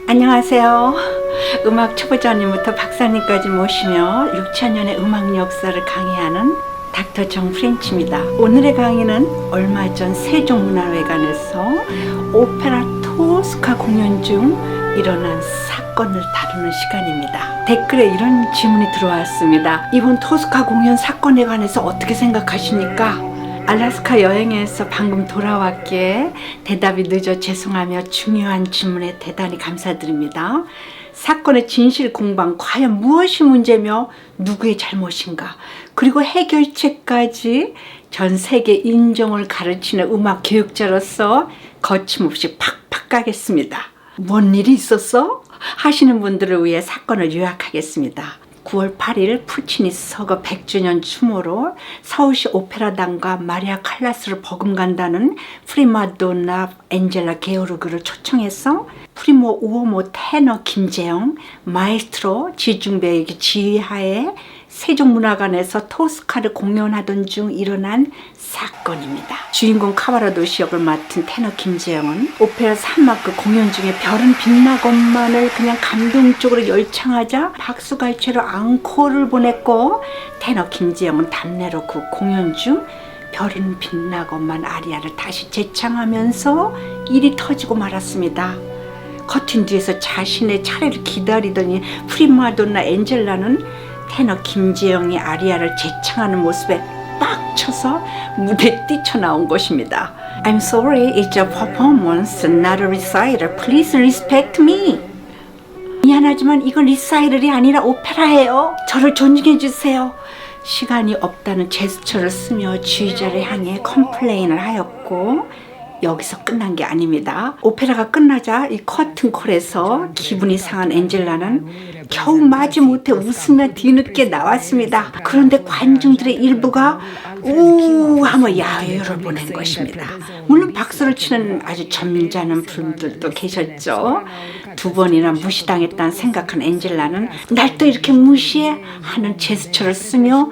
안녕하세요. 음악 초보자님부터 박사님까지 모시며 6천년의 음악 역사를 강의하는 닥터 정 프렌치입니다. 오늘의 강의는 얼마 전 세종문화회관에서 오페라 토스카 공연 중 일어난 사건을 다루는 시간입니다. 댓글에 이런 질문이 들어왔습니다. 이번 토스카 공연 사건에 관해서 어떻게 생각하십니까? 알래스카 여행에서 방금 돌아왔기에 대답이 늦어 죄송하며 중요한 질문에 대단히 감사드립니다. 사건의 진실 공방, 과연 무엇이 문제며 누구의 잘못인가, 그리고 해결책까지 전 세계 인종을 가르치는 음악 교육자로서 거침없이 팍팍 가겠습니다. 뭔 일이 있었어? 하시는 분들을 위해 사건을 요약하겠습니다. 9월 8일 푸치니 서거 100주년 추모로 서울시 오페라단과 마리아 칼라스를 버금간다는 프리마돈나 엔젤라 게오르그를 초청해서 프리모 우오모 테너 김재영, 마에스트로 지중배에게 지휘하에 세종문화관에서 토스카를 공연하던 중 일어난 사건입니다. 주인공 카바라도시 역을 맡은 테너 김재영은 오페라 3幕 공연 중에 별은 빛나건만을 그냥 감동적으로 열창하자 박수갈채로 앙코르를 보냈고, 테너 김재영은 답례로 그 공연 중 별은 빛나건만 아리아를 다시 재창하면서 일이 터지고 말았습니다. 커튼 뒤에서 자신의 차례를 기다리더니 프리마돈나 엔젤라는 테너 김재영이 아리아를 재창하는 모습에 빡 쳐서 무대에 뛰쳐나온 것입니다. I'm sorry, it's a performance, not a recital. Please respect me. 미안하지만 이건 리사이럴이 아니라 오페라예요. 저를 존중해 주세요. 시간이 없다는 제스처를 쓰며 지휘자를 향해 컴플레인을 하였고, 여기서 끝난 게 아닙니다. 오페라가 끝나자 이 커튼콜에서 기분이 상한 엔젤라는 겨우 마지못해 웃으며 뒤늦게 나왔습니다. 그런데 관중들의 일부가 우 하며 야유를 보낸 것입니다. 물론 박수를 치는 아주 점잖은 분들도 계셨죠. 두 번이나 무시당했다는 생각한 엔젤라는 날 또 이렇게 무시해? 하는 제스처를 쓰며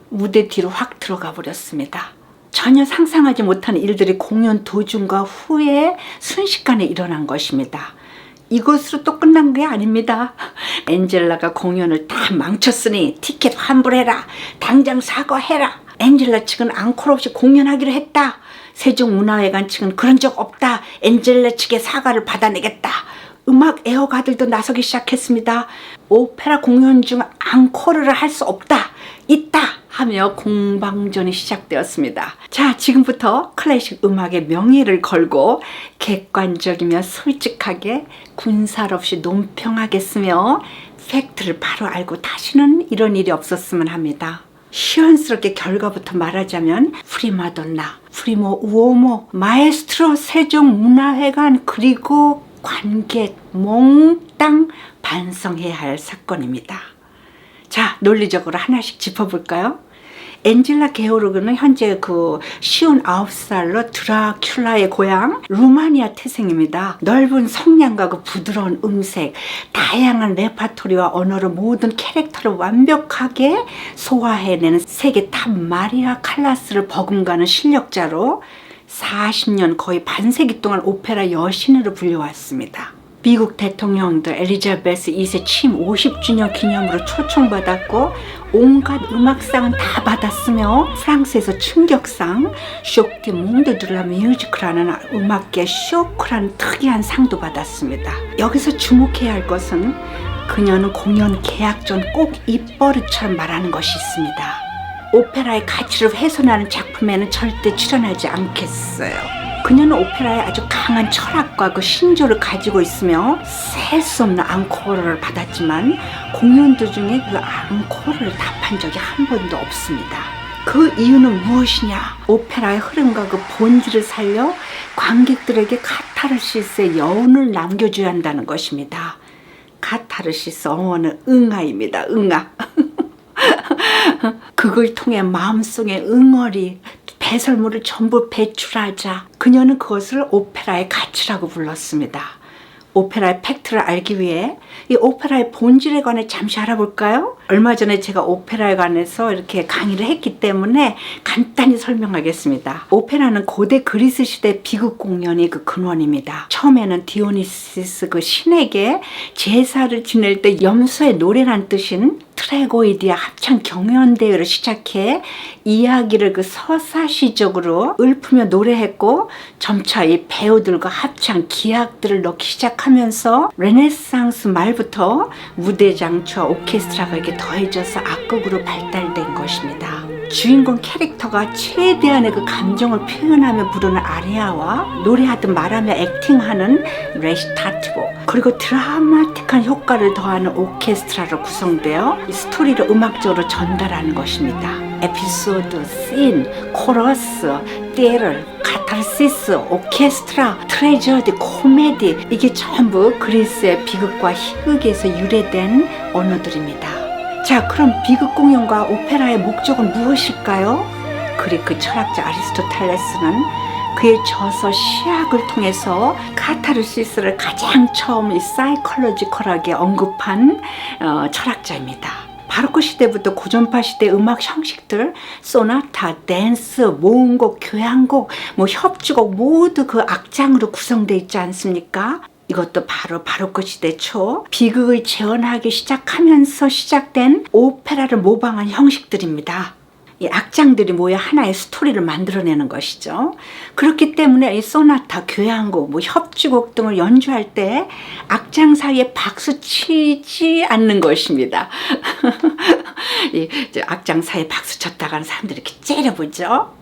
무대 뒤로 확 들어가 버렸습니다. 전혀 상상하지 못하는 일들이 공연 도중과 후에 순식간에 일어난 것입니다. 이것으로 또 끝난 게 아닙니다. 엔젤라가 공연을 다 망쳤으니 티켓 환불해라. 당장 사과해라. 엔젤라 측은 앙콜 없이 공연하기로 했다. 세종문화회관 측은 그런 적 없다. 엔젤라 측의 사과를 받아내겠다. 음악 애호가들도 나서기 시작했습니다. 오페라 공연 중 앙코르를 할 수 없다. 있다. 하며 공방전이 시작되었습니다. 자, 지금부터 클래식 음악의 명예를 걸고 객관적이며 솔직하게 군살 없이 논평하겠으며 팩트를 바로 알고 다시는 이런 일이 없었으면 합니다. 시원스럽게 결과부터 말하자면 프리마돈나, 프리모 우오모, 마에스트로 세종문화회관 그리고 관객 몽땅 반성해야 할 사건입니다. 자, 논리적으로 하나씩 짚어볼까요? 엔젤라 게오르그는 현재 그 59살로 드라큘라의 고향 루마니아 태생입니다. 넓은 성량과 그 부드러운 음색, 다양한 레파토리와 언어로 모든 캐릭터를 완벽하게 소화해내는 세계 탑 마리아 칼라스를 버금가는 실력자로 40년 거의 반세기 동안 오페라 여신으로 불려왔습니다. 미국 대통령들 엘리자베스 2세 취임 50주년 기념으로 초청받았고 온갖 음악상은 다 받았으며 프랑스에서 충격상 쇼크 몽드 드라 뮤지크라는 음악계 쇼크라는 특이한 상도 받았습니다. 여기서 주목해야 할 것은 그녀는 공연 계약 전 꼭 입버릇처럼 말하는 것이 있습니다. 오페라의 가치를 훼손하는 작품에는 절대 출연하지 않겠어요. 그녀는 오페라에 아주 강한 철학과 그 신조를 가지고 있으며 셀 수 없는 앙코르를 받았지만 공연 도중에 그 앙코르를 답한 적이 한 번도 없습니다. 그 이유는 무엇이냐? 오페라의 흐름과 그 본질을 살려 관객들에게 카타르시스의 여운을 남겨줘야 한다는 것입니다. 카타르시스 어원은 응아입니다. 응아. 그걸 통해 마음속의 응어리, 배설물을 전부 배출하자 그녀는 그것을 오페라의 가치라고 불렀습니다. 오페라의 팩트를 알기 위해 이 오페라의 본질에 관해 잠시 알아볼까요? 얼마 전에 제가 오페라에 관해서 이렇게 강의를 했기 때문에 간단히 설명하겠습니다. 오페라는 고대 그리스 시대 비극 공연이 그 근원입니다. 처음에는 디오니시스 그 신에게 제사를 지낼 때 염소의 노래란 뜻인 트레고이디아 합창 경연대회를 시작해 이야기를 그 서사시적으로 읊으며 노래했고, 점차 이 배우들과 합창 기악들을 넣기 시작하면서 르네상스 말부터 무대 장치와 오케스트라가 이렇게 더해져서 악곡으로 발달된 것입니다. 주인공 캐릭터가 최대한의 그 감정을 표현하며 부르는 아리아와 노래하듯 말하며 액팅하는 레시타티보, 그리고 드라마틱한 효과를 더하는 오케스트라로 구성되어 이 스토리를 음악적으로 전달하는 것입니다. 에피소드, 씬, 코러스, 띠에르, 카타르시스, 오케스트라, 트레저디, 코미디, 이게 전부 그리스의 비극과 희극에서 유래된 언어들입니다. 자, 그럼 비극 공연과 오페라의 목적은 무엇일까요? 그리크 철학자 아리스토텔레스는 그의 저서 시학을 통해서 카타르시스를 가장 처음 사이콜로지컬하게 언급한 철학자입니다. 바로크 시대부터 고전파 시대 음악 형식들, 소나타, 댄스, 모음곡, 교향곡, 협주곡 모두 그 악장으로 구성되어 있지 않습니까? 이것도 바로 바로크 시대 초 비극을 재현하기 시작하면서 시작된 오페라를 모방한 형식들입니다. 이 악장들이 모여 하나의 스토리를 만들어내는 것이죠. 그렇기 때문에 이 소나타, 교향곡, 협주곡 등을 연주할 때 악장 사이에 박수 치지 않는 것입니다. 이 악장 사이에 박수 쳤다가는 사람들이 이렇게 째려보죠.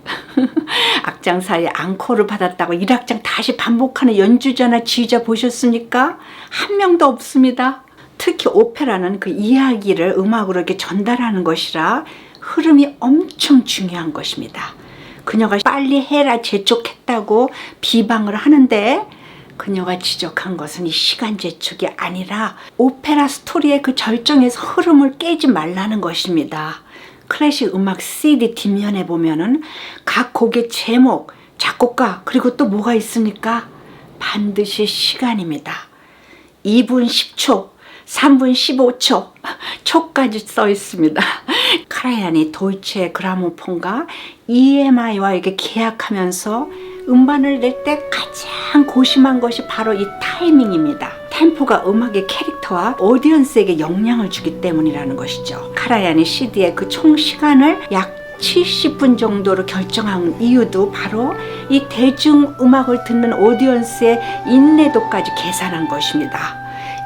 악장 사이에 앙코르를 받았다고 1악장 다시 반복하는 연주자나 지휘자 보셨습니까? 한 명도 없습니다. 특히 오페라는 그 이야기를 음악으로 이렇게 전달하는 것이라 흐름이 엄청 중요한 것입니다. 그녀가 빨리 해라 재촉했다고 비방을 하는데, 그녀가 지적한 것은 이 시간 재촉이 아니라 오페라 스토리의 그 절정에서 흐름을 깨지 말라는 것입니다. 클래식 음악 CD 뒷면에 보면은 각 곡의 제목, 작곡가, 그리고 또 뭐가 있습니까? 반드시 시간입니다. 2분 10초, 3분 15초, 초까지 써 있습니다. 카라얀이 도이체 그라모폰과 EMI와 이렇게 계약하면서 음반을 낼 때 가장 고심한 것이 바로 이 타이밍입니다. 템포가 음악의 캐릭터와 오디언스에게 영향을 주기 때문이라는 것이죠. 카라얀이 CD의 그 총 시간을 약 70분 정도로 결정한 이유도 바로 이 대중음악을 듣는 오디언스의 인내도까지 계산한 것입니다.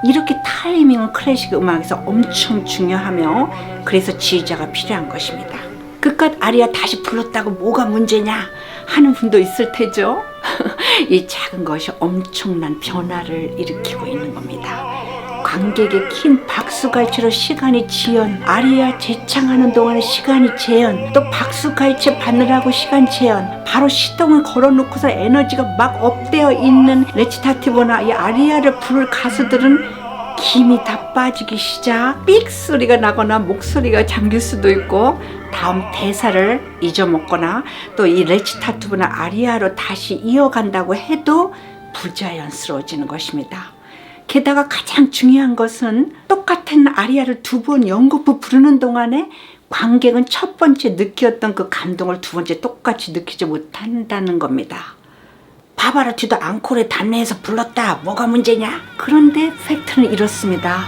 이렇게 타이밍은 클래식 음악에서 엄청 중요하며, 그래서 지휘자가 필요한 것입니다. 그깟 아리아 다시 불렀다고 뭐가 문제냐 하는 분도 있을 테죠. 이 작은 것이 엄청난 변화를 일으키고 있는 겁니다. 관객의 긴 박수갈채로 시간이 지연, 아리아 재창하는 동안에 시간이 재연, 또 박수갈채 받느라고 시간 재연, 바로 시동을 걸어놓고서 에너지가 막 업되어 있는 레치타티보나 이 아리아를 부를 가수들은 김이 다 빠지기 시작, 삑 소리가 나거나 목소리가 잠길 수도 있고 다음 대사를 잊어먹거나 또 이 레치타티보나 아리아로 다시 이어간다고 해도 부자연스러워지는 것입니다. 게다가 가장 중요한 것은 똑같은 아리아를 두 번 연거푸 부르는 동안에 관객은 첫 번째 느꼈던 그 감동을 두 번째 똑같이 느끼지 못한다는 겁니다. 파바로티도 앙코르에 단내에서 불렀다, 뭐가 문제냐? 그런데 팩트는 이렇습니다.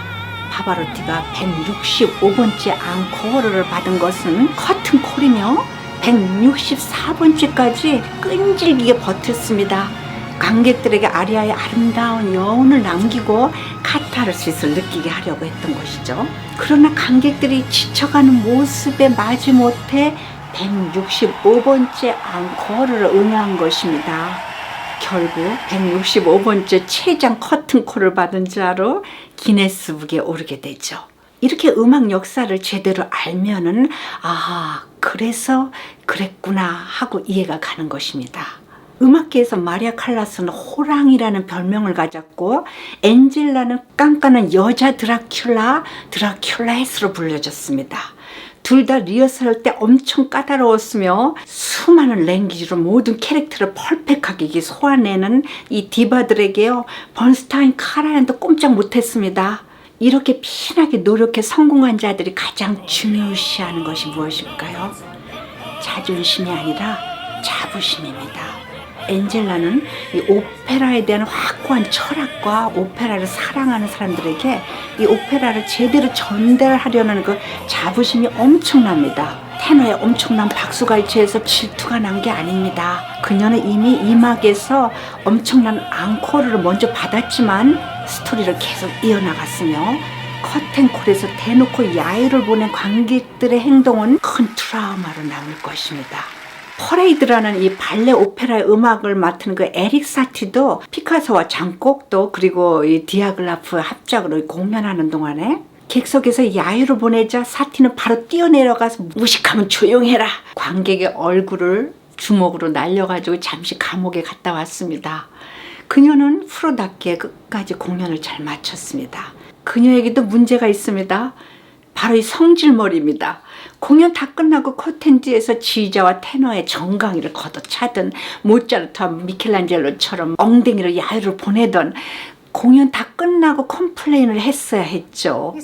파바로티가 165번째 앙코르를 받은 것은 커튼콜이며 164번째까지 끈질기게 버텼습니다. 관객들에게 아리아의 아름다운 여운을 남기고 카타르시스를 느끼게 하려고 했던 것이죠. 그러나 관객들이 지쳐가는 모습에 마지못해 165번째 앙코르를 응한 것입니다. 결국 165번째 최장 커튼콜을 받은 자로 기네스북에 오르게 되죠. 이렇게 음악 역사를 제대로 알면은 그래서 그랬구나 하고 이해가 가는 것입니다. 음악계에서 마리아 칼라스는 호랑이라는 별명을 가졌고, 엔젤라는 깐깐한 여자 드라큘라, 드라큘라햇으로 불려졌습니다. 둘 다 리허설 때 엄청 까다로웠으며 수많은 랭귀지로 모든 캐릭터를 퍼펙트하게 소화내는 이 디바들에게요, 번스타인 카라얀도 꼼짝 못했습니다. 이렇게 피나게 노력해 성공한 자들이 가장 중요시하는 것이 무엇일까요? 자존심이 아니라 자부심입니다. 엔젤라는 이 오페라에 대한 확고한 철학과 오페라를 사랑하는 사람들에게 이 오페라를 제대로 전달하려는 그 자부심이 엄청납니다. 테너의 엄청난 박수갈채에서 질투가 난 게 아닙니다. 그녀는 이미 이막에서 엄청난 앙코르를 먼저 받았지만 스토리를 계속 이어나갔으며 커튼콜에서 대놓고 야유를 보낸 관객들의 행동은 큰 트라우마로 남을 것입니다. 퍼레이드라는 이 발레 오페라의 음악을 맡은 그 에릭 사티도 피카소와 장곡도 그리고 이 디아글라프 합작으로 공연하는 동안에 객석에서 야유를 보내자 사티는 바로 뛰어내려가서 무식하면 조용해라, 관객의 얼굴을 주먹으로 날려가지고 잠시 감옥에 갔다 왔습니다. 그녀는 프로답게 끝까지 공연을 잘 마쳤습니다. 그녀에게도 문제가 있습니다. 바로 이 성질머리입니다. 공연 다 끝나고 커튼지에서 지휘자와 테너의 정강이를 걷어차든 모차르트와 미켈란젤로처럼 엉덩이로 야유를 보내던 공연 다 끝나고 컴플레인을 했어야 했죠.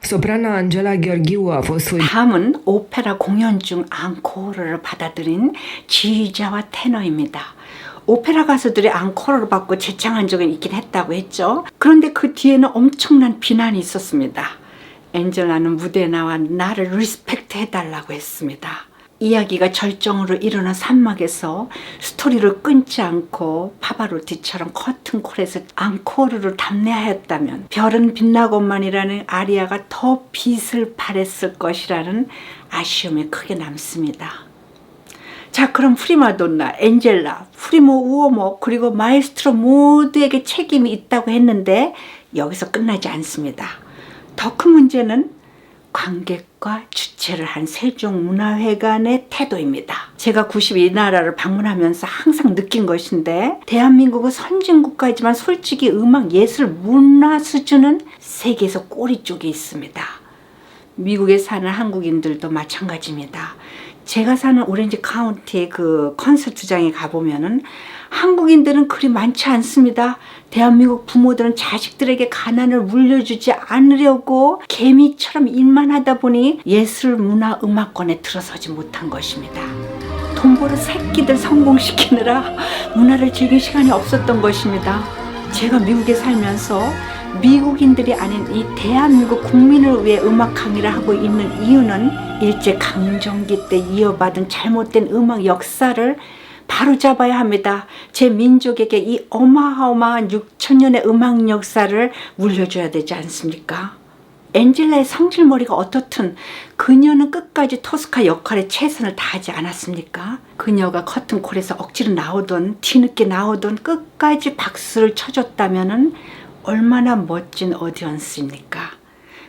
Soprana Angela Gheorghiu a fost 다음은 오페라 공연 중 앙코르를 받아들인 지휘자와 테너입니다. 오페라 가수들이 앙코르를 받고 재창한 적은 있긴 했다고 했죠. 그런데 그 뒤에는 엄청난 비난이 있었습니다. 엔젤라는 무대에 나와 나를 리스펙트 해달라고 했습니다. 이야기가 절정으로 이르는 산막에서 스토리를 끊지 않고 파바로티처럼 커튼콜에서 앙코르를 답례하였다면 별은 빛나고만이라는 아리아가 더 빛을 발했을 것이라는 아쉬움이 크게 남습니다. 자, 그럼 프리마돈나, 엔젤라, 프리모 우오모 그리고 마에스트로 모두에게 책임이 있다고 했는데 여기서 끝나지 않습니다. 더 큰 문제는 관객과 주최를 한 세종문화회관의 태도입니다. 제가 92나라를 방문하면서 항상 느낀 것인데 대한민국은 선진국가이지만 솔직히 음악, 예술, 문화 수준은 세계에서 꼬리 쪽에 있습니다. 미국에 사는 한국인들도 마찬가지입니다. 제가 사는 오렌지 카운티의 그 콘서트장에 가보면은 한국인들은 그리 많지 않습니다. 대한민국 부모들은 자식들에게 가난을 물려주지 않으려고 개미처럼 일만 하다 보니 예술, 문화, 음악권에 들어서지 못한 것입니다. 돈 벌어 새끼들 성공시키느라 문화를 즐길 시간이 없었던 것입니다. 제가 미국에 살면서 미국인들이 아닌 이 대한민국 국민을 위해 음악 강의를 하고 있는 이유는 일제 강점기 때 이어받은 잘못된 음악 역사를 바로잡아야 합니다. 제 민족에게 이 어마어마한 6,000년의 음악 역사를 물려줘야 되지 않습니까? 엔젤라의 성질머리가 어떻든 그녀는 끝까지 토스카 역할에 최선을 다하지 않았습니까? 그녀가 커튼콜에서 억지로 나오던 뒤늦게 나오던 끝까지 박수를 쳐줬다면 얼마나 멋진 오디언스입니까?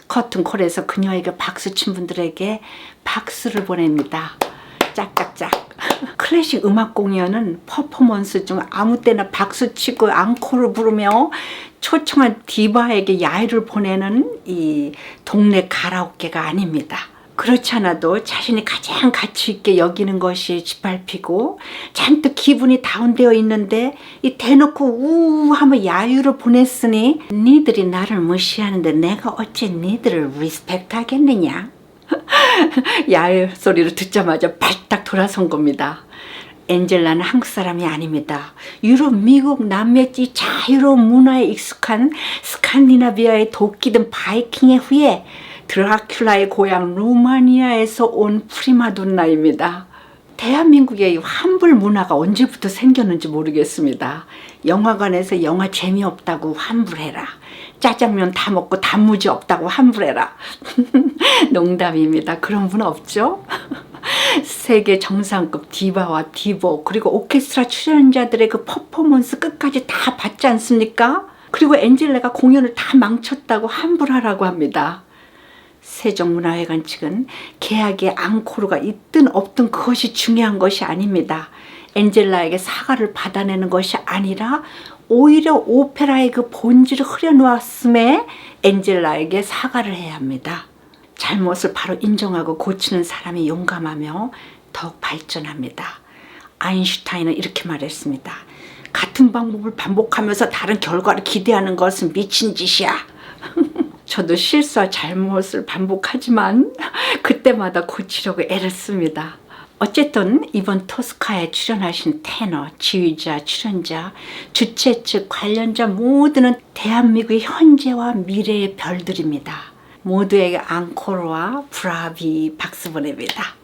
커튼콜에서 그녀에게 박수친 분들에게 박수를 보냅니다. 짝짝짝. 클래식 음악 공연은 퍼포먼스 중 아무 때나 박수치고 앙코를 부르며 초청한 디바에게 야유를 보내는 이 동네 가라오케가 아닙니다. 그렇지 않아도 자신이 가장 가치 있게 여기는 것이 짓밟히고 잔뜩 기분이 다운되어 있는데 이 대놓고 우하며 야유를 보냈으니 니들이 나를 무시하는데 내가 어찌 니들을 리스펙트 하겠느냐. 야유 소리를 듣자마자 발딱 돌아선 겁니다. 엔젤라는 한국 사람이 아닙니다. 유럽, 미국, 남미 이 자유로운 문화에 익숙한 스칸디나비아의 도끼든 바이킹의 후예 드라큘라의 고향 루마니아에서 온 프리마돈나입니다. 대한민국의 환불 문화가 언제부터 생겼는지 모르겠습니다. 영화관에서 영화 재미없다고 환불해라. 짜장면 다 먹고 단무지 없다고 환불해라. 농담입니다. 그런 분 없죠? 세계 정상급 디바와 디보 그리고 오케스트라 출연자들의 그 퍼포먼스 끝까지 다 봤지 않습니까? 그리고 엔젤라가 공연을 다 망쳤다고 환불하라고 합니다. 세종문화회관 측은 계약에 앙코르가 있든 없든 그것이 중요한 것이 아닙니다. 엔젤라에게 사과를 받아내는 것이 아니라 오히려 오페라의 그 본질을 흐려놓았음에 엔젤라에게 사과를 해야 합니다. 잘못을 바로 인정하고 고치는 사람이 용감하며 더욱 발전합니다. 아인슈타인은 이렇게 말했습니다. 같은 방법을 반복하면서 다른 결과를 기대하는 것은 미친 짓이야. 저도 실수와 잘못을 반복하지만 그때마다 고치려고 애를 씁니다. 어쨌든 이번 토스카에 출연하신 테너, 지휘자, 출연자, 주최 측 관련자 모두는 대한민국의 현재와 미래의 별들입니다. 모두에게 앙코르와 브라비 박수 보냅니다.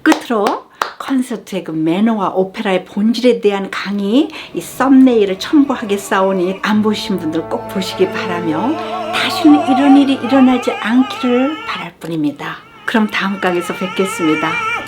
끝으로 콘서트의 그 매너와 오페라의 본질에 대한 강의 이 썸네일을 첨부하겠사오니 안 보신 분들 꼭 보시기 바라며 다시는 이런 일이 일어나지 않기를 바랄 뿐입니다. 그럼 다음 강에서 뵙겠습니다.